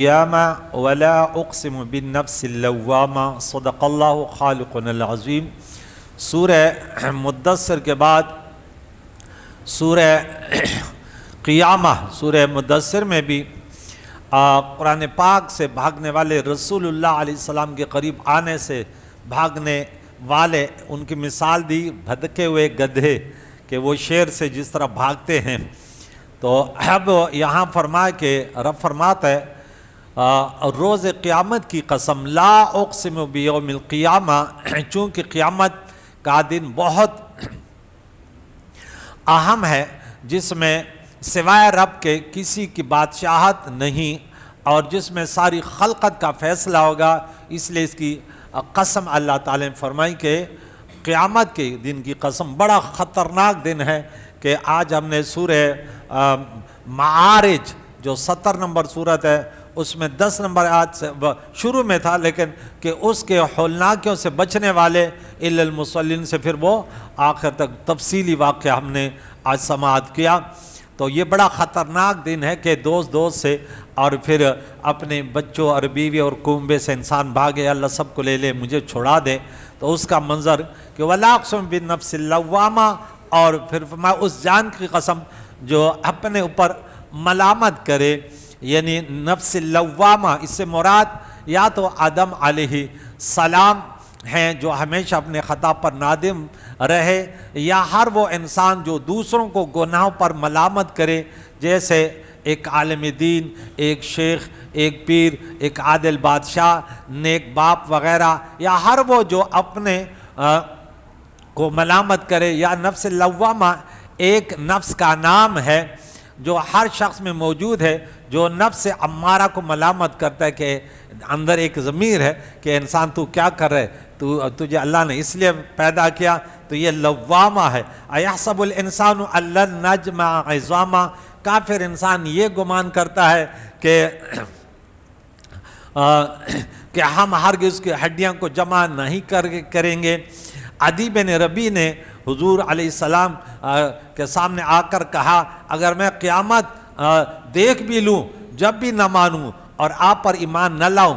قیامہ ولا اقسم بالنفس اللوامہ صدق اللہ خالقنا العظیم۔ سورہ مدثر کے بعد سورہ قیامہ، سورہ مدثر میں بھی قرآن پاک سے بھاگنے والے رسول اللہ علیہ السلام کے قریب آنے سے بھاگنے والے ان کی مثال دی بھدکے ہوئے گدھے کہ وہ شیر سے جس طرح بھاگتے ہیں۔ تو اب یہاں فرمائے کہ رب فرماتا ہے روز قیامت کی قسم، لا اقسم بیوم القیامہ، چونکہ قیامت کا دن بہت اہم ہے جس میں سوائے رب کے کسی کی بادشاہت نہیں اور جس میں ساری خلقت کا فیصلہ ہوگا، اس لیے اس کی قسم اللہ تعالیٰ نے فرمائی کہ قیامت کے دن کی قسم۔ بڑا خطرناک دن ہے کہ آج ہم نے سورہ معارج جو 70 نمبر سورت ہے اس میں 10 نمبر آج سے شروع میں تھا، لیکن کہ اس کے ہولناکیوں سے بچنے والے الا المصلین سے پھر وہ آخر تک تفصیلی واقعہ ہم نے آج سماعت کیا۔ تو یہ بڑا خطرناک دن ہے کہ دوست سے اور پھر اپنے بچوں اور بیوی اور کنبے سے انسان بھاگے، اللہ سب کو لے لے مجھے چھوڑا دے۔ تو اس کا منظر کہ وَلَا أُقْسِمُ بِالنَّفْسِ اللَّوَّامَةِ، اور پھر فرمایا اس جان کی قسم جو اپنے اوپر ملامت کرے، یعنی نفس اللوامہ، اس سے مراد یا تو آدم علیہ السلام ہیں جو ہمیشہ اپنے خطا پر نادم رہے، یا ہر وہ انسان جو دوسروں کو گناہوں پر ملامت کرے، جیسے ایک عالم دین، ایک شیخ، ایک پیر، ایک عادل بادشاہ، نیک باپ وغیرہ، یا ہر وہ جو اپنے کو ملامت کرے۔ یا نفس اللوامہ ایک نفس کا نام ہے جو ہر شخص میں موجود ہے، جو نفس امارہ کو ملامت کرتا ہے کہ اندر ایک ضمیر ہے کہ انسان تو کیا کر رہے، تجھے اللہ نے اس لیے پیدا کیا، تو یہ لوامہ ہے۔ ایحسب الانسان ان لن نجمع عظامہ، کافر انسان یہ گمان کرتا ہے کہ ہم ہرگز اس کی ہڈیاں کو جمع نہیں کریں گے۔ عدی بن ربی نے حضور علیہ السلام کے سامنے آ کر کہا اگر میں قیامت دیکھ بھی لوں جب بھی نہ مانوں اور آپ پر ایمان نہ لاؤں،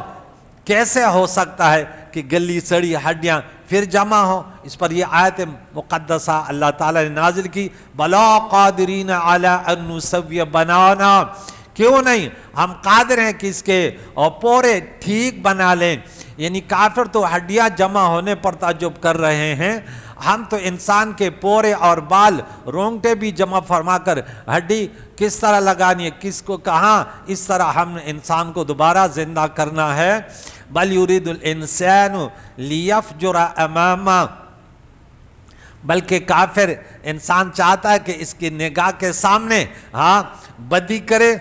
کیسے ہو سکتا ہے کہ گلی سڑی ہڈیاں پھر جمع ہوں؟ اس پر یہ آیت مقدسہ اللہ تعالیٰ نے نازل کی، بلا قادرین علی ان نسوی بنانا، کیوں نہیں ہم قادر ہیں کہ اس کے اور پورے ٹھیک بنا لیں۔ یعنی کافر تو ہڈیاں جمع ہونے پر تعجب کر رہے ہیں، ہم تو انسان کے پورے اور بال رونگٹے بھی جمع فرما کر ہڈی کس طرح لگانی ہے، کس کو کہاں، اس طرح ہم انسان کو دوبارہ زندہ کرنا ہے۔ بل یرید الانسان لیفجر امامہ، بلکہ کافر انسان چاہتا ہے کہ اس کی نگاہ کے سامنے بدی کرے۔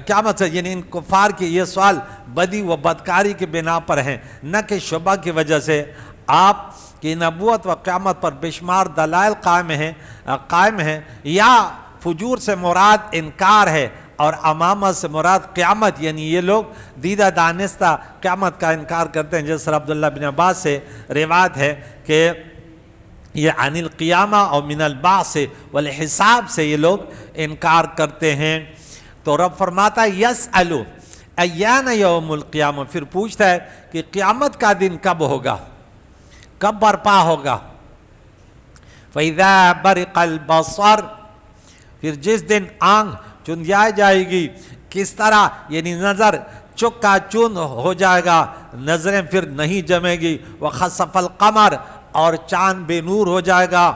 کیا مطلب؟ یعنی ان کفار کی یہ سوال بدی و بدکاری کی بنا پر ہیں، نہ کہ شبہ کی وجہ سے۔ آپ کی نبوت و قیامت پر بے شمار دلائل قائم ہیں، یا فجور سے مراد انکار ہے اور امامہ سے مراد قیامت، یعنی یہ لوگ دیدہ دانستہ قیامت کا انکار کرتے ہیں، جیسے عبداللہ بن عباس سے روایت ہے کہ یہ عن القیامہ اور من البعث والحساب سے یہ لوگ انکار کرتے ہیں۔ تو رب فرماتا ہے یسألو ایان یوم القیامہ، پھر پوچھتا ہے کہ قیامت کا دن کب ہوگا، کب برپا ہوگا۔ فَإِذَا بَرِقَ الْبَصَرُ، پھر جس دن آنکھ چندیائی جائے گی، کس طرح، یعنی نظر چکا چند ہو جائے گا، نظریں پھر نہیں جمے گی۔ وَخَسَفَ الْقَمَرُ، اور چاند بے نور ہو جائے گا۔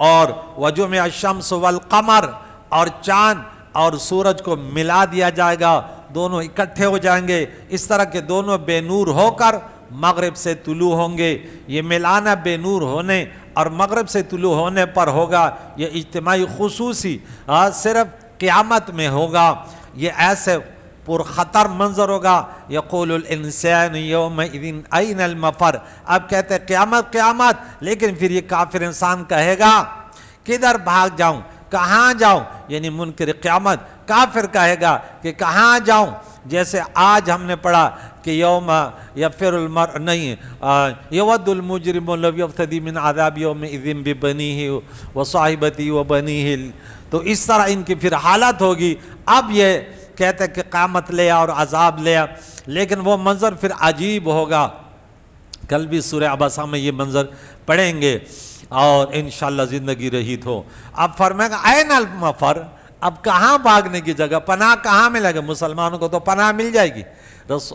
اور وَجُمِعَ الشَّمْسُ وَالْقَمَرُ، اور چاند اور سورج کو ملا دیا جائے گا، دونوں اکٹھے ہو جائیں گے، اس طرح کے دونوں بے نور ہو کر مغرب سے طلوع ہوں گے۔ یہ ملانا بے نور ہونے اور مغرب سے طلوع ہونے پر ہوگا، یہ اجتماعی خصوصی صرف قیامت میں ہوگا۔ یہ ایسے پرخطر منظر ہوگا، یقول الانسان یومئذ این المفر، اب کہتے ہیں قیامت قیامت، لیکن پھر یہ کافر انسان کہے گا کدھر بھاگ جاؤں، کہاں جاؤں، یعنی منکر قیامت کافر کہے گا کہ کہاں جاؤں۔ جیسے آج ہم نے پڑھا کہ یوم یفر المرء، نہیں یود المجرم لو یفتدی من عذاب یومئذ ببنیہ وصاحبتہ وبنیہ، تو اس طرح ان کی پھر حالت ہوگی۔ اب یہ کہتے کہ قیامت لے اور عذاب لے، لیکن وہ منظر پھر عجیب ہوگا۔ کل بھی سورہ عبسہ میں یہ منظر پڑھیں گے اور انشاءاللہ زندگی رہی تو۔ اب فرمائے گا این المفر، اب کہاں بھاگنے کی جگہ، پناہ کہاں ملے گا؟ مسلمانوں کو تو پناہ مل جائے گی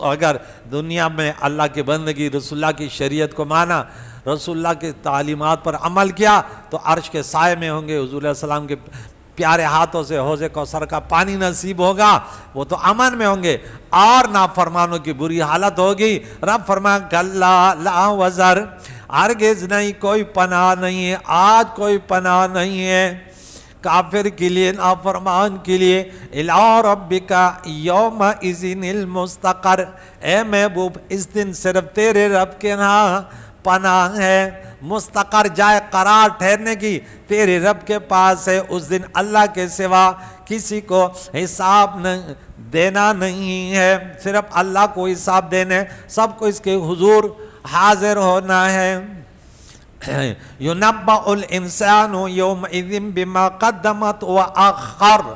اگر دنیا میں اللہ کی بندگی، رسول اللہ کی شریعت کو مانا، رسول اللہ کی تعلیمات پر عمل کیا تو عرش کے سائے میں ہوں گے، حضور علیہ السلام کے پیارے ہاتھوں سے حوض کوثر کا پانی نصیب ہوگا، وہ تو امن میں ہوں گے۔ اور نافرمانوں کی بری حالت ہوگی۔ رب فرمائے کلا لا وزر، ہرگز نہیں، کوئی پناہ نہیں ہے، آج کوئی پناہ نہیں ہے کافر کے لیے، نافرمان کے لیے۔ الی ربک یومئذ المستقر، اے محبوب اس دن صرف تیرے رب کے ہاں پناہ ہے، مستقر جائے قرار ٹھہرنے کی تیرے رب کے پاس ہے۔ اس دن اللہ کے سوا کسی کو حساب دینا نہیں ہے، صرف اللہ کو حساب دینے، سب کو اس کے حضور حاضر ہونا ہے۔ یُنَبَّأُ الْإِنسَانُ يَوْمَئِذٍ بِمَا قَدَّمَتْ وَأَخَّرَ،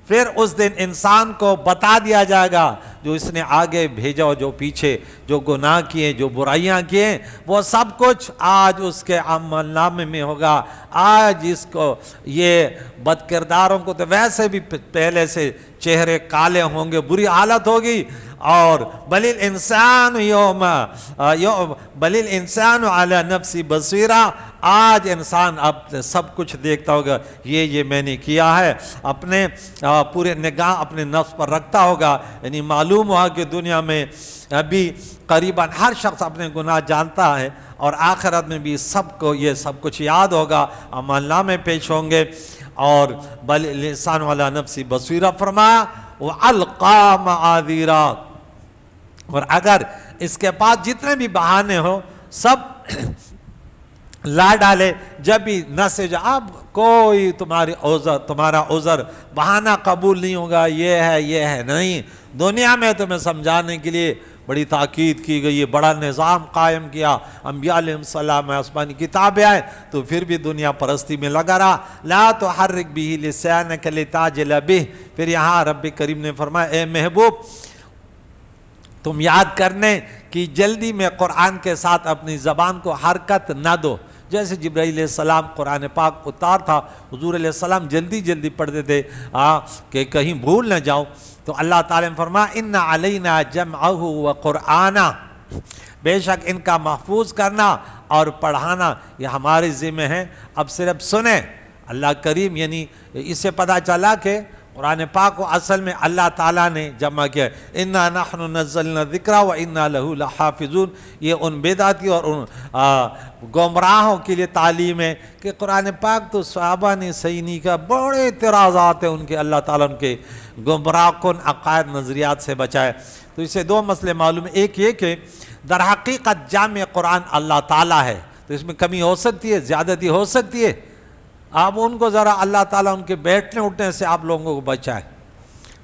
پھر اس دن انسان کو بتا دیا جائے گا جو اس نے آگے بھیجا، جو پیچھے جو گناہ کیے، جو برائیاں کیے، وہ سب کچھ آج اس کے عمل نامے میں ہوگا۔ آج اس کو یہ بد کرداروں کو تو ویسے بھی پہلے سے چہرے کالے ہوں گے، بری حالت ہوگی۔ اور بل الانسان علی نفسی بصیرہ، آج انسان اب سب کچھ دیکھتا ہوگا، یہ میں نے کیا ہے، اپنے پورے نگاہ اپنے نفس پر رکھتا ہوگا۔ یعنی معلوم ہوا کہ دنیا میں ابھی قریباً ہر شخص اپنے گناہ جانتا ہے، اور آخرت میں بھی سب کو یہ سب کچھ یاد ہوگا، اعمال نامے پیش ہوں گے۔ اور بل الانسان علی نفسی بصیرہ فرمایا وَأَلْقَى مَعَاذِيرًا، اور اگر اس کے پاس جتنے بھی بہانے ہو سب لا ڈالے، جب بھی نہ سے جا، اب کوئی تمہارا عذر بہانہ قبول نہیں ہوگا، یہ ہے نہیں۔ دنیا میں تمہیں سمجھانے کے لیے بڑی تاکید کی گئی ہے، بڑا نظام قائم کیا، انبیاء علیہ السلام آسمانی کتابیں آئے تو پھر بھی دنیا پرستی میں لگا رہا۔ لا تحرک بہ لسانک لتعجل بہ، پھر یہاں رب کریم نے فرمایا اے محبوب تم یاد کرنے کی جلدی میں قرآن کے ساتھ اپنی زبان کو حرکت نہ دو۔ جیسے جبرائیل علیہ السلام قرآن پاک اتار تھا، حضور علیہ السلام جلدی پڑھتے تھے کہ کہیں بھول نہ جاؤ، تو اللہ تعالیٰ نے فرمایا ان علینا جمعہ وقرآنا، بے شک ان کا محفوظ کرنا اور پڑھانا یہ ہمارے ذمہ ہے، اب صرف سنیں۔ اللہ کریم یعنی اس سے پتہ چلا کہ قرآن پاک کو اصل میں اللہ تعالیٰ نے جمع کیا، انا نحن نزلنا الذکر وانا لہ لحافظون۔ یہ ان بدعتی اور ان گمراہوں کے لیے تعلیم ہے کہ قرآن پاک تو صحابہ نے صحیح نہیں کہا، بڑے اعتراضات ہیں ان کے، اللہ تعالیٰ ان کے گمراہ کن عقائد نظریات سے بچائے۔ تو اس سے دو مسئلے معلوم ہیں، ایک یہ کہ در حقیقت جامع قرآن اللہ تعالیٰ ہے، تو اس میں کمی ہو سکتی ہے، زیادتی ہو سکتی ہے، آپ ان کو ذرا اللہ تعالیٰ ان کے بیٹھنے اٹھنے سے آپ لوگوں کو بچائے۔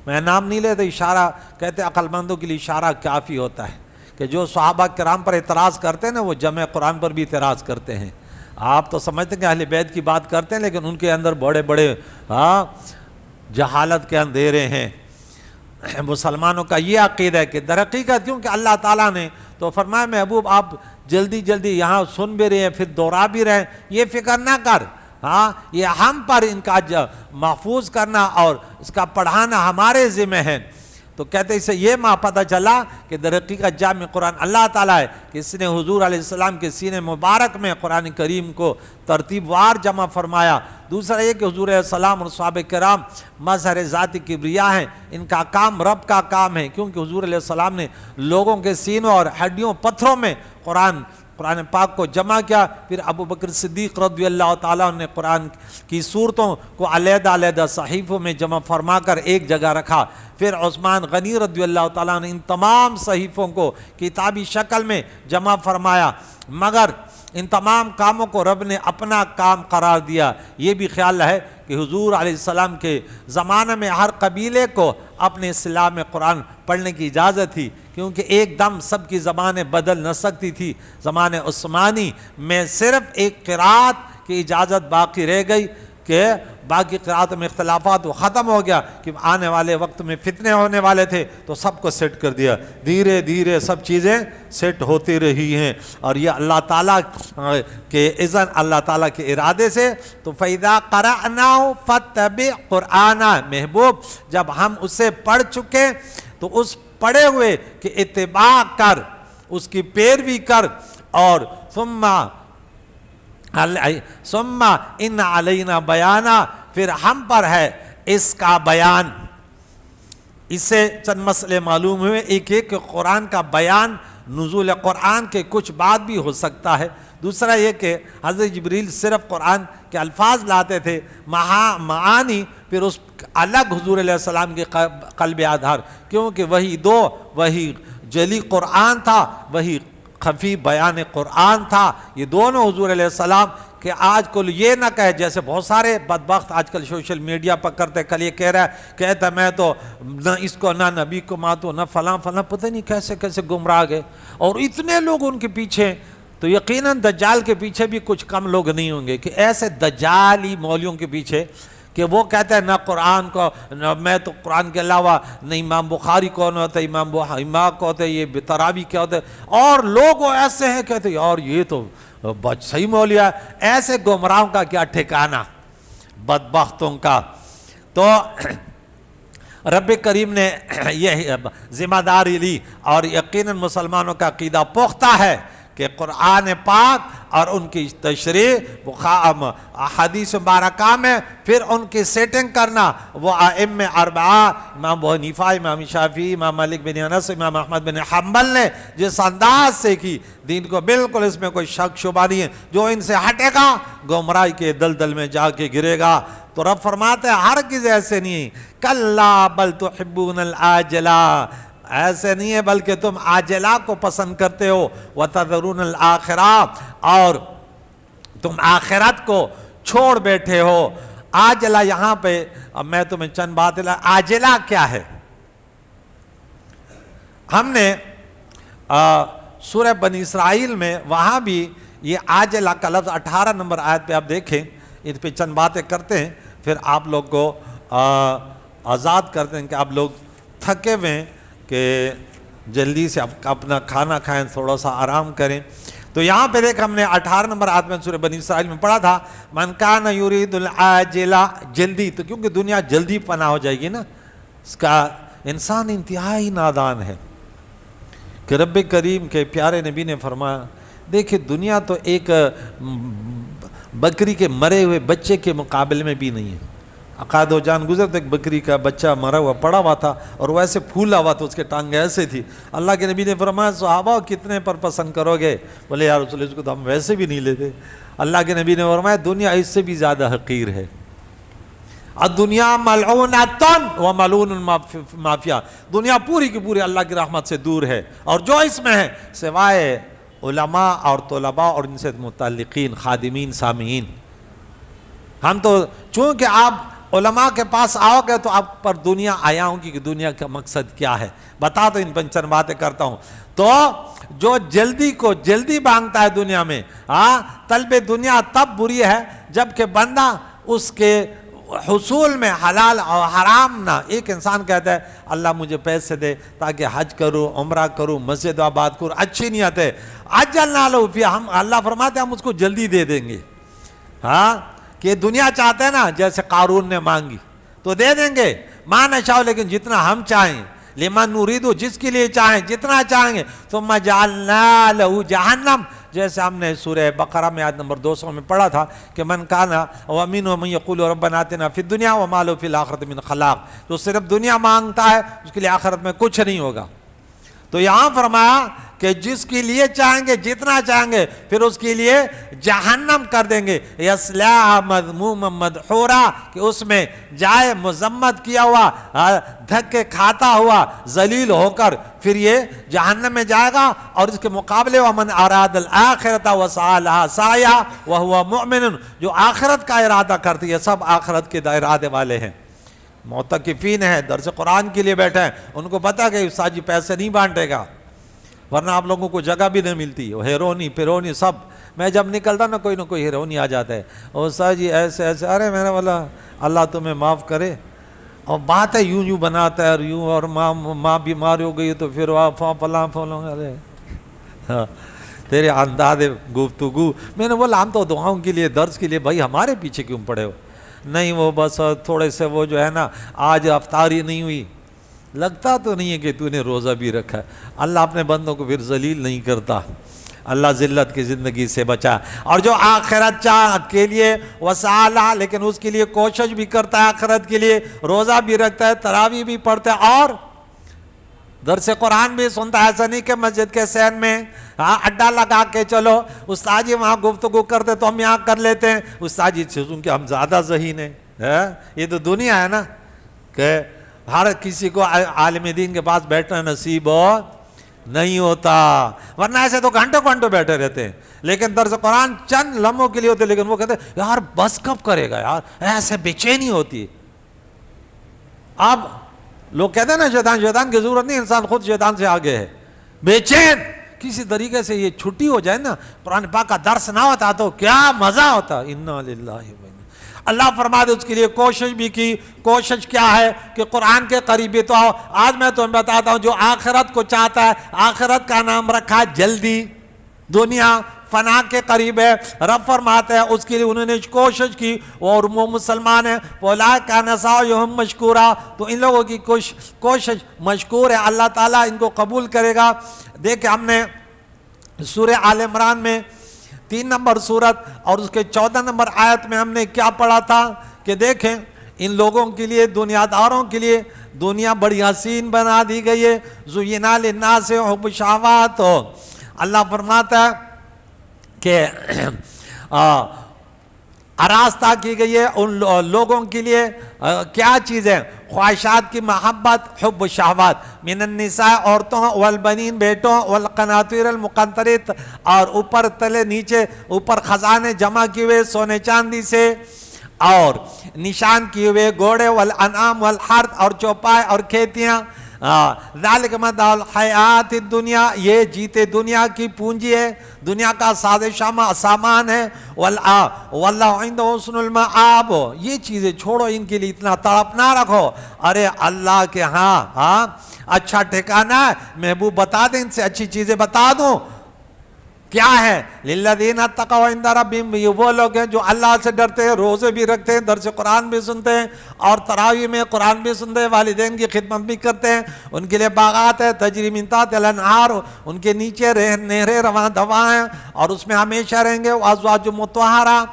میں نام نہیں لیتا، اشارہ کہتے عقل مندوں کے لیے اشارہ کافی ہوتا ہے کہ جو صحابہ کرام پر اعتراض کرتے ہیں نا وہ جمع قرآن پر بھی اعتراض کرتے ہیں۔ آپ تو سمجھتے ہیں کہ اہل بیت کی بات کرتے ہیں، لیکن ان کے اندر بڑے جہالت کے اندھیرے ہیں۔ مسلمانوں کا یہ عقیدہ ہے کہ در حقیقت کیونکہ اللہ تعالیٰ نے تو فرمایا محبوب آپ جلدی یہاں سن بھی رہے ہیں پھر دوہرا بھی رہے ہیں، یہ فکر نہ کر، یہ ہم پر ان کا محفوظ کرنا اور اس کا پڑھانا ہمارے ذمہ ہے۔ تو کہتے ہیں اس سے یہ پتہ چلا کہ در حقیقت جامع قرآن اللہ تعالیٰ ہے کہ اس نے حضور علیہ السلام کے سینے مبارک میں قرآن کریم کو ترتیب وار جمع فرمایا۔ دوسرا یہ کہ حضور علیہ السلام اور صحابہ کرام مظہر ذاتی کبریا ہیں، ان کا کام رب کا کام ہے، کیونکہ حضور علیہ السلام نے لوگوں کے سینوں اور ہڈیوں پتھروں میں قرآن پاک کو جمع کیا۔ پھر ابو بکر صدیق رضی اللہ تعالیٰ نے قرآن کی صورتوں کو علیحدہ صحیفوں میں جمع فرما کر ایک جگہ رکھا۔ پھر عثمان غنی رضی اللہ تعالیٰ نے ان تمام صحیفوں کو کتابی شکل میں جمع فرمایا، مگر ان تمام کاموں کو رب نے اپنا کام قرار دیا۔ یہ بھی خیال ہے کہ حضور علیہ السلام کے زمانے میں ہر قبیلے کو اپنے اصطلاح میں قرآن پڑھنے کی اجازت تھی، کیونکہ ایک دم سب کی زبانیں بدل نہ سکتی تھی۔ زمانے عثمانی میں صرف ایک قرات کی اجازت باقی رہ گئی کہ باقی قرآت میں اختلافات وہ ختم ہو گیا کہ آنے والے وقت میں فتنے ہونے والے تھے تو سب کو سیٹ کر دیا، دھیرے دھیرے سب چیزیں سیٹ ہوتی رہی ہیں، اور یہ اللہ تعالیٰ کے اذن، اللہ تعالیٰ کے ارادے سے۔ تو فَإِذَا قَرَأْنَاهُ فَاتَّبِعْ قُرْآنَهُ، محبوب جب ہم اسے پڑھ چکے تو اس پڑھے ہوئے کہ اتباع کر، اس کی پیروی کر، اور ثم ان علینا بیانا، پھر ہم پر ہے اس کا بیان۔ اس سے چند مسئلے معلوم ہوئے، ایک کہ قرآن کا بیان، نزول قرآن کے کچھ بعد بھی ہو سکتا ہے۔ دوسرا یہ کہ حضرت جبریل صرف قرآن کے الفاظ لاتے تھے، معانی پھر اس الگ حضور علیہ السلام کے قلب آدھار، کیونکہ وہی جلی قرآن تھا، وہی خفی بیان قرآن تھا۔ یہ دونوں حضور علیہ السلام کہ آج کل یہ نہ کہے، جیسے بہت سارے بدبخت آج کل سوشل میڈیا پر کرتے، کل یہ کہہ رہا ہے، کہتا میں تو نہ اس کو، نہ نبی کو مانتا نہ فلاں فلاں، پتہ نہیں کیسے کیسے گمراہ گئے، اور اتنے لوگ ان کے پیچھے۔ تو یقیناً دجال کے پیچھے بھی کچھ کم لوگ نہیں ہوں گے کہ ایسے دجالی مولویوں کے پیچھے کہ وہ کہتے ہیں نہ قرآن کو، میں تو قرآن کے علاوہ نہ امام بخاری کون ہوتا ہے، امام کو ہوتا ہے، یہ تراوی کیا ہوتا ہے، اور لوگ ایسے ہیں کہتے ہیں یار یہ تو صحیح مولوی ہے۔ ایسے گمراہوں کا کیا ٹھکانہ، بدبختوں کا۔ تو رب کریم نے یہ ذمہ داری لی، اور یقیناً مسلمانوں کا عقیدہ پختہ ہے کہ قرآن پاک اور ان کی تشریح حدیث مبارکہ میں پھر ان کی سیٹنگ کرنا، وہ ائمہ اربعہ امام ابو حنیفہ، امام شافعی، امام مالک بن انس، امام احمد بن حنبل نے جس انداز سے کی، دین کو بالکل اس میں کوئی شک شبہ نہیں ہے۔ جو ان سے ہٹے گا گمراہی کے دلدل میں جا کے گرے گا۔ تو رب فرماتے ہیں ہرگز ایسے نہیں، کلا بل تحبون العاجلہ، ایسے نہیں ہے بلکہ تم عاجلہ کو پسند کرتے ہو، وَتَذَرُونَ الْآخِرَةَ، اور تم آخرت کو چھوڑ بیٹھے ہو۔ عاجلہ یہاں پہ اب میں تمہیں چند باتیں، عاجلہ کیا ہے؟ ہم نے سورہ بنی اسرائیل میں وہاں بھی یہ عاجلہ کا لفظ 18 نمبر آیت پہ آپ دیکھیں، اس پہ چند باتیں کرتے ہیں، پھر آپ لوگ کو آزاد کرتے ہیں کہ آپ لوگ تھکے ہوئے ہیں کہ جلدی سے اپنا کھانا کھائیں، تھوڑا سا آرام کریں۔ تو یہاں پہ دیکھ ہم نے 18 نمبر آیت میں سورہ بنی اسرائیل میں پڑھا تھا، من کان یرید العاجلہ، جلدی، تو کیونکہ دنیا جلدی پناہ ہو جائے گی نا، اس کا انسان انتہائی نادان ہے کہ رب کریم کے پیارے نبی نے فرمایا دیکھیں دنیا تو ایک بکری کے مرے ہوئے بچے کے مقابلے میں بھی نہیں ہے۔ عقاد و جان گزر تو ایک بکری کا بچہ مرا ہوا پڑا ہوا تھا، اور وہ ایسے پھولا ہوا تھا، اس کے ٹانگیں ایسے تھی۔ اللہ کے نبی نے فرمایا صحابہ کتنے پر پسند کرو گے؟ بولے یا رسول اللہ اس کو تو ہم ویسے بھی نہیں لیتے۔ اللہ کے نبی نے فرمایا دنیا اس سے بھی زیادہ حقیر ہے۔ الدنیا ملعونۃ وملعون ما فیہا، دنیا پوری کی پوری اللہ کی رحمت سے دور ہے، اور جو اس میں ہے سوائے علماء اور طلباء اور ان سے متعلقین، خادمین، سامعین۔ ہم تو چونکہ آپ علماء کے پاس آؤ گے تو آپ پر دنیا آیا ہوں کہ دنیا کا مقصد کیا ہے، بتا تو ان چند باتیں کرتا ہوں۔ تو جو جلدی کو جلدی مانگتا ہے دنیا میں، طلب دنیا تب بری ہے جب کہ بندہ اس کے حصول میں حلال اور حرام نہ، ایک انسان کہتا ہے اللہ مجھے پیسے دے تاکہ حج کروں، عمرہ کروں، مسجد آباد کروں، اچھی نیت ہے، عجلنا لہ فیہا، ہم اللہ فرماتے ہیں ہم اس کو جلدی دے دیں گے۔ کہ دنیا چاہتے ہیں نا، جیسے قارون نے مانگی تو دے دیں گے، ما نشاء، لیکن جتنا ہم چاہیں، لمن نرید، جس کے لیے چاہیں، جتنا چاہیں گے، ثم جعلنا لہ جہنم، جیسے ہم نے سورہ بقرہ میں آیت نمبر 200 میں پڑھا تھا کہ من کانا ومنہم من یقول ربنا آتنا فی الدنیا وما لہ فی الآخرۃ من خلاق، جو صرف دنیا مانگتا ہے اس کے لیے آخرت میں کچھ نہیں ہوگا۔ تو یہاں فرمایا کہ جس کے لیے چاہیں گے، جتنا چاہیں گے، پھر اس کے لیے جہنم کر دیں گے، یصلاھا مذموما مدحورا، کہ اس میں جائے مذمت کیا ہوا، دھکے کھاتا ہوا، ذلیل ہو کر پھر یہ جہنم میں جائے گا۔ اور اس کے مقابلے ومن اراد الآخرۃ وسعی لھا سعیھا وہو مؤمن، جو آخرت کا ارادہ کرتی ہے، سب آخرت کے ارادے والے ہیں، معتکفین ہیں، درس قرآن کے لیے بیٹھے ہیں، ان کو پتہ کہ استاد جی پیسے نہیں بانٹے گا ورنہ آپ لوگوں کو جگہ بھی نہیں ملتی، ہیرونی پیرونی سب میں جب نکلتا نہ کوئی ہیرونی آ جاتا ہے، اور استاد جی ایسے ایسے، ارے میرا والا اللہ تمہیں معاف کرے، اور بات ہے یوں بناتا ہے، اور یوں، اور ماں بیمار ہو گئی تو پھر فلاں ارے ہاں تیرے انداز گفتگو. میں نے بولا ہم تو دعاؤں کے لیے، درس کے لیے، بھائی ہمارے پیچھے کیوں پڑے ہو؟ نہیں وہ بس تھوڑے سے وہ جو ہے نا، آج افطاری نہیں ہوئی، لگتا تو نہیں ہے کہ تو نے روزہ بھی رکھا ہے. اللہ اپنے بندوں کو پھر ذلیل نہیں کرتا، اللہ ذلت کی زندگی سے بچا. اور جو آخرت چاہ کے لیے وسعہ، لیکن اس کے لیے کوشش بھی کرتا ہے، آخرت کے لیے روزہ بھی رکھتا ہے، تراویح بھی پڑھتا ہے، اور درس قرآن بھی سنتا ہے. ایسا نہیں کہ مسجد کے صحن میں اڈا لگا کے چلو استاد جی وہاں گفتگو کرتے تو ہم یہاں کر لیتے ہیں، استاد جی چیزوں کے ہم زیادہ ذہین ہیں. یہ تو دنیا ہے نا کہ ہر کسی کو عالم دین کے پاس بیٹھنا نصیب نہیں ہوتا، ورنہ ایسے تو گھنٹوں گھنٹوں بیٹھے رہتے ہیں. لیکن درس قرآن چند لمحوں کے لیے ہوتے، لیکن وہ کہتے ہیں یار بس کب کرے گا یار، ایسے بے چینی ہوتی. اب لوگ کہتے ہیں نا شیطان کی ضرورت نہیں، انسان خود شیطان سے آگے ہے. بے چین کسی طریقے سے یہ چھٹی ہو جائے نا، قرآن پاک کا درس نہ ہوتا تو کیا مزہ ہوتا. انا للہ و انا. اللہ فرماتے اس کے لیے کوشش بھی کی. کوشش کیا ہے کہ قرآن کے قریبی تو آؤ. آج میں تمہیں بتاتا ہوں جو آخرت کو چاہتا ہے، آخرت کا نام رکھا جلدی، دنیا فنا کے قریب ہے، رب فرماتا ہے اس کے لیے انہوں نے کوشش کی، اور وہ مسلمان ہیں. اولئک کان سعیہم مشکورا، تو ان لوگوں کی کوشش مشکور ہے، اللہ تعالیٰ ان کو قبول کرے گا. دیکھیں ہم نے سورہ آل عمران میں 3 نمبر سورت اور اس کے 14 نمبر آیت میں ہم نے کیا پڑھا تھا کہ دیکھیں ان لوگوں کے لیے، دنیا داروں کے لیے دنیا بڑی حسین بنا دی گئی ہے. زینا للناس حب الشہوات، اللہ فرماتا ہے کہ آراستہ کی گئی ہے ان لوگوں کے لیے کیا چیز ہے؟ خواہشات کی محبت، حب الشہوات، من النساء عورتوں، والبنین بیٹوں، والقناطیر المقنطرۃ، اور اوپر تلے نیچے اوپر خزانے جمع کیے ہوئے سونے چاندی سے، اور نشان کیے ہوئے گھوڑے، والانعام والحرث، اور چوپائے اور کھیتیاں. ذالک متاع الحیات الدنیا، یہ جیتے دنیا کی پونجی ہے، دنیا کا سامان ہے. واللہ عنده حسن المآب، یہ چیزیں چھوڑو، ان کے لیے اتنا تڑپ نہ رکھو. ارے اللہ کے ہاں اچھا ٹھکانہ ہے. محبوب بتا دیں، ان سے اچھی چیزیں بتا دوں کیا ہے؟ للذین اتقوا عند ربہم، یہ وہ لوگ ہیں جو اللہ سے ڈرتے ہیں، روزے بھی رکھتے ہیں، درس قرآن بھی سنتے ہیں، اور تراویح میں قرآن بھی سنتے ہیں، والدین کی خدمت بھی کرتے ہیں. ان کے لیے باغات ہے، تجری من تحتہا الانہار، ان کے نیچے نہریں رواں دواں ہیں، اور اس میں ہمیشہ رہیں گے. وازواج مطہرہ،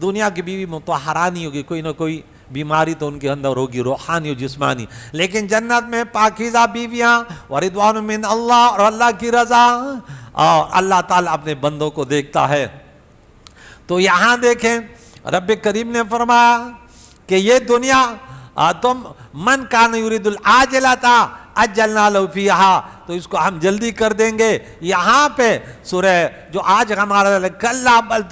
دنیا کی بیوی مطہرہ نہیں ہوگی، کوئی نہ کوئی بیماری تو ان کے اندر ہوگی، روحانی و جسمانی. لیکن جنت میں پاکیزہ بیویاں، ورضوان من اللہ، اور اللہ کی رضا، اور اللہ تعالیٰ اپنے بندوں کو دیکھتا ہے. تو یہاں دیکھیں رب کریم نے فرمایا کہ یہ دنیا تم من کان یرید العاجلۃ عجلنا لہ فیہا، تو اس کو ہم جلدی کر دیں گے. یہاں پہ سورہ جو آج ہمارا کلا بل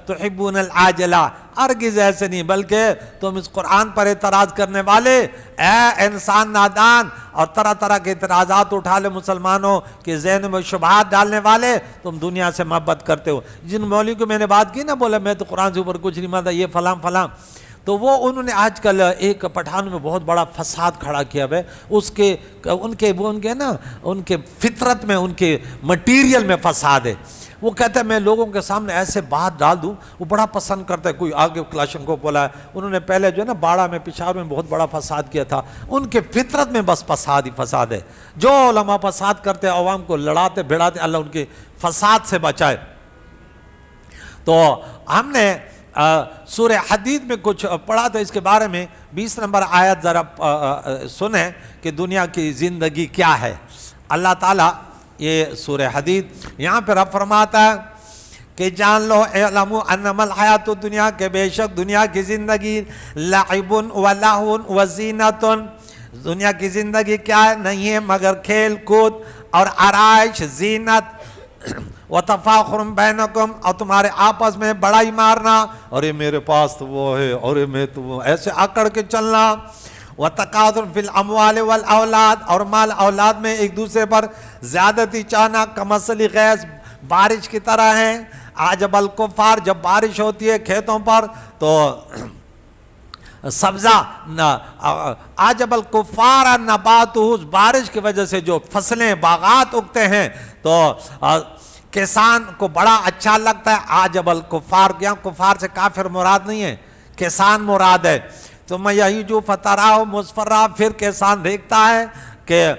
تحبون العاجلہ، ہرگز ایسے نہیں، بلکہ تم اس قرآن پر اعتراض کرنے والے، اے انسان نادان، اور طرح طرح کے اعتراضات اٹھا لے مسلمانوں کے ذہن میں شبہات ڈالنے والے، تم دنیا سے محبت کرتے ہو. جن مولوی کو میں نے بات کی نا، بولا میں تو قرآن سے اوپر کچھ نہیں مانتا، یہ فلاں فلاں، تو وہ انہوں نے آج کل ایک پٹھان میں بہت بڑا فساد کھڑا کیا ہے. ان کے فطرت میں، ان کے مٹیریل میں فساد ہے. وہ کہتا ہے میں لوگوں کے سامنے ایسے بات ڈال دوں، وہ بڑا پسند کرتا ہے. کوئی آگے کلاشن کو بولا ہے، انہوں نے پہلے جو ہے نا باڑہ میں، پشاور میں بہت بڑا فساد کیا تھا. ان کے فطرت میں بس فساد ہی فساد ہے. جو علماء فساد کرتے، عوام کو لڑاتے بھڑاتے، اللہ ان کے فساد سے بچائے. تو ہم نے سورہ حدید میں کچھ پڑھا تھا اس کے بارے میں. 20 نمبر آیت ذرا سنیں کہ دنیا کی زندگی کیا ہے. اللہ تعالیٰ یہ سورہ حدید یہاں پہ رب فرماتا ہے کہ جان لو اعلموا انما الحیات الدنیا، کہ بے شک دنیا کی زندگی لعب و لہو و زینت، دنیا کی زندگی کیا ہے؟ نہیں ہے مگر کھیل کود اور آرائش، زینت، وتفاخر بینکم، اور تمہارے آپس میں بڑائی مارنا، ارے میرے پاس تو وہ ہے، ارے میں تو وہ، ایسے اکڑ کے چلنا. وتکاثر فی الاموال والاولاد، اور مال اولاد میں ایک دوسرے پر زیادتی چاہنا. کمثل غیث، بارش کی طرح ہیں. عجب الکفار، جب بارش ہوتی ہے کھیتوں پر تو سبزہ عجب الکفار نباتہ، اس بارش کی وجہ سے جو فصلیں باغات اگتے ہیں تو کسان کو بڑا اچھا لگتا ہے. عجب الکفار، یہاں کفار سے کافر مراد نہیں ہے، کسان مراد ہے. ثم یہیج فتراہ مصفرا، پھر کسان دیکھتا ہے کہ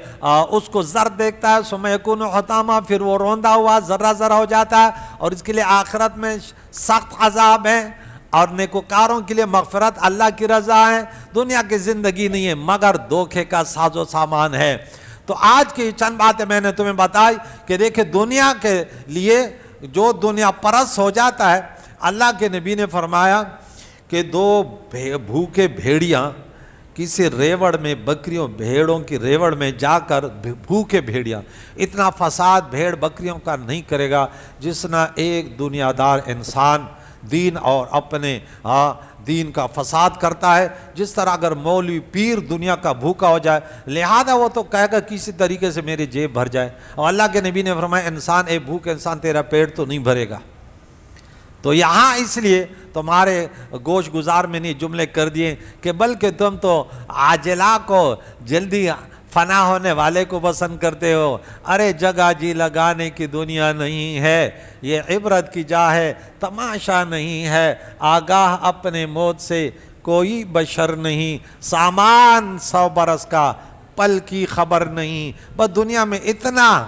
اس کو زرد دیکھتا ہے. ثم یکون حطاما، پھر وہ روندا ہوا ذرہ ذرہ ہو جاتا ہے. اور اس کے لیے آخرت میں سخت عذاب ہے، اور نیکوکاروں کے لیے مغفرت اللہ کی رضا ہے. دنیا کی زندگی نہیں ہے مگر دھوکے کا ساز و سامان ہے. تو آج کی چند باتیں میں نے تمہیں بتائی کہ دیکھیں دنیا کے لیے جو دنیا پرست ہو جاتا ہے، اللہ کے نبی نے فرمایا کہ دو بھوکے بھیڑیاں کسی ریوڑ میں، بکریوں بھیڑوں کی ریوڑ میں جا کر، بھوکے بھیڑیاں، اتنا فساد بھیڑ بکریوں کا نہیں کرے گا جس نہ ایک دنیا دار انسان دین اور اپنے دین کا فساد کرتا ہے. جس طرح اگر مولوی پیر دنیا کا بھوکا ہو جائے، لہذا وہ تو کہے گا کسی طریقے سے میری جیب بھر جائے. اور اللہ کے نبی نے فرمایا انسان، ایک بھوک انسان تیرا پیٹ تو نہیں بھرے گا. تو یہاں اس لیے تمہارے گوش گزار میں نہیں جملے کر دیے کہ بلکہ تم تو عاجلہ کو، جلدی فنا ہونے والے کو پسند کرتے ہو. ارے جگہ جی لگانے کی دنیا نہیں ہے، یہ عبرت کی جا ہے، تماشا نہیں ہے. آگاہ اپنے موت سے کوئی بشر نہیں، سامان 100 برس کا پل کی خبر نہیں. بس دنیا میں اتنا.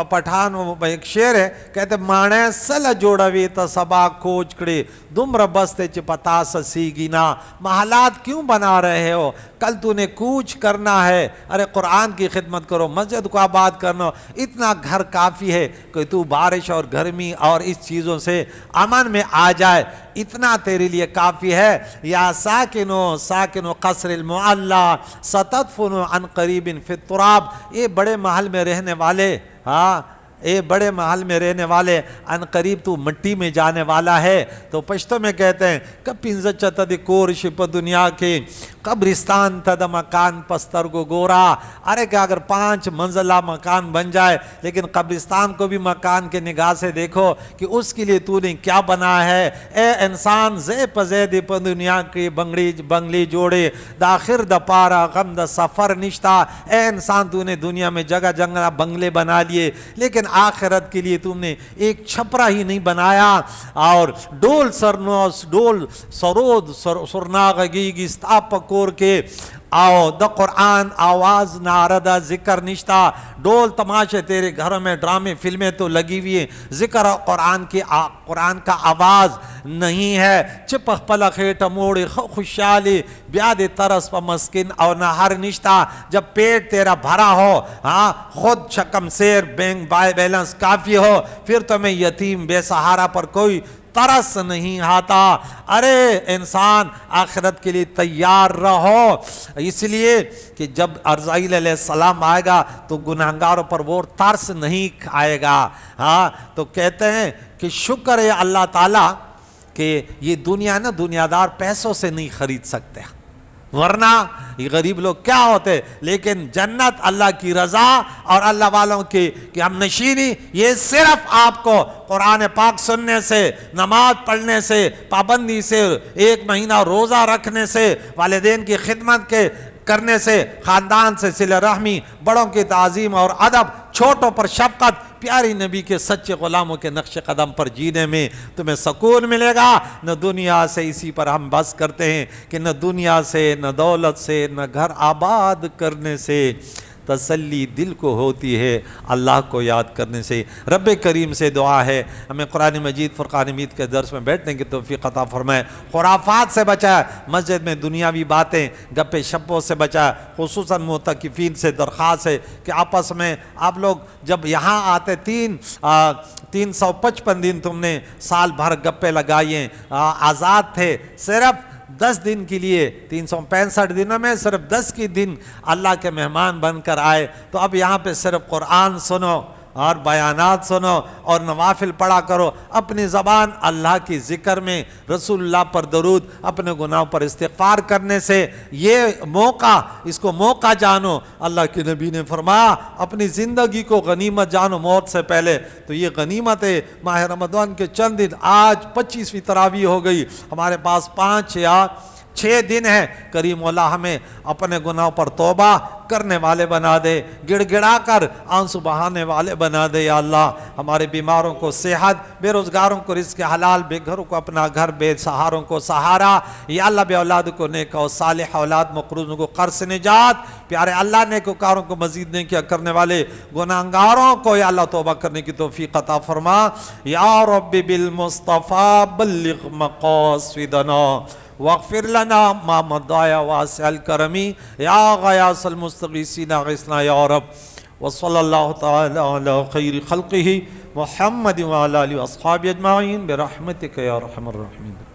پٹھان ایک شعر ہے، کہتے مانے سل جوڑوی تا سبا کوچ کڑے دمر بستے چپتا سسی گینا. محلات کیوں بنا رہے ہو، کل تو نے کوچ کرنا ہے. ارے قرآن کی خدمت کرو، مسجد کو آباد کرنا. اتنا گھر کافی ہے کہ تو بارش اور گرمی اور اس چیزوں سے امن میں آ جائے، اتنا تیرے لیے کافی ہے. یا ساکنو قصر المعلا ستدفن عن قریب فی التراب. یہ بڑے محل میں رہنے والے، اے بڑے محل میں رہنے والے، ان قریب تو مٹی میں جانے والا ہے. تو پشتو میں کہتے ہیں کپنز چتد کورش پا دنیا کے قبرستان تد مکان پستر کو گورا. ارے کہ اگر 5 منزلہ مکان بن جائے لیکن قبرستان کو بھی مکان کے نگاہ سے دیکھو کہ اس کے لیے تو نے کیا بنا ہے. اے انسان زے پزید پا دنیا کی بنگلی جوڑے داخر دا پارا غم دا سفر نشتا. اے انسان تو نے دنیا میں جگہ جگہ بنگلے بنا لیے لیکن آخرت کے لیے تم نے ایک چھپرا ہی نہیں بنایا. اور ڈول سرنوس ڈول سرود سرناغگی گستا پکور کے آؤ دا قرآن آواز ناردہ ذکر نشتا. ڈول تماشے تیرے گھروں میں، ڈرامے فلمیں تو لگی ہوئی ہیں، ذکر قرآن کا آواز نہیں ہے. چپخ پلخیٹ موڑی خوشحالی بیاد ترس پا مسکن اور نہر نشتا. جب پیٹ تیرا بھرا ہو، خود شکم سیر بینک بیلنس کافی ہو، پھر تمہیں یتیم بے سہارا پر کوئی ترس نہیں آتا. ارے انسان آخرت کے لیے تیار رہو، اس لیے کہ جب عزرائیل علیہ السلام آئے گا تو گناہگاروں پر وہ ترس نہیں آئے گا. تو کہتے ہیں کہ شکر ہے اللہ تعالیٰ کہ یہ دنیا نا دنیا دار پیسوں سے نہیں خرید سکتے، ورنہ یہ غریب لوگ کیا ہوتے. لیکن جنت، اللہ کی رضا اور اللہ والوں کی کہ ہم نشینی، یہ صرف آپ کو قرآن پاک سننے سے، نماز پڑھنے سے، پابندی سے، 1 مہینہ روزہ رکھنے سے، والدین کی خدمت کے کرنے سے، خاندان سے صلہ رحمی، بڑوں کی تعظیم اور ادب، چھوٹوں پر شفقت، پیاری نبی کے سچے غلاموں کے نقش قدم پر جینے میں تمہیں سکون ملے گا. نہ دنیا سے، اسی پر ہم بس کرتے ہیں کہ نہ دنیا سے، نہ دولت سے، نہ گھر آباد کرنے سے تسلی دل کو ہوتی ہے اللہ کو یاد کرنے سے. رب کریم سے دعا ہے ہمیں قرآن مجید فرقان حمید کے درس میں بیٹھنے کی توفیق عطا فرمائے. خرافات سے بچائے، مسجد میں دنیاوی باتیں گپے شپوں سے بچائے. خصوصاً معتکفین سے درخواست ہے کہ آپس میں آپ لوگ جب یہاں آتے 355 دن تم نے سال بھر گپے لگائیے، آزاد تھے. صرف 10 دن کے لیے 365 دنوں میں صرف 10 کی دن اللہ کے مہمان بن کر آئے. تو اب یہاں پہ صرف قرآن سنو، اور بیانات سنو اور نوافل پڑھا کرو، اپنی زبان اللہ کی ذکر میں، رسول اللہ پر درود، اپنے گناہوں پر استغفار کرنے سے یہ موقع، اس کو موقع جانو۔ اللہ کے نبی نے فرمایا اپنی زندگی کو غنیمت جانو موت سے پہلے، تو یہ غنیمت ہے۔ ماہ رمضان کے چند دن، آج 25ویں تراویح ہو گئی، ہمارے پاس 5 یا 6 دن ہے۔ کریم مولا ہمیں اپنے گناہوں پر توبہ کرنے والے بنا دے، گڑ گڑا کر آنسو بہانے والے بنا دے یا اللہ۔ ہمارے بیماروں کو صحت، بے روزگاروں کو رزق حلال، بے گھروں کو اپنا گھر، بے سہاروں کو سہارا یا اللہ، بے اولاد کو نیک و صالح اولاد، مقروضوں کو قرض سے نجات۔ پیارے اللہ، نیکوکاروں کو مزید نیکیاں کرنے والے گناہگاروں کو یا اللہ توبہ کرنے کی توفیق عطا فرما۔ یا رب بالمصطفیٰ بلغ مقاصدنا واغفر لنا ما مضى واسع الكرم یا غیاث المستغیثین اغثنا یا رب۔ وصلی اللہ تعالی علی خیر خلقہ محمد وعلی آلہ واصحابہ اجمعین برحمتک یا ارحم الراحمین۔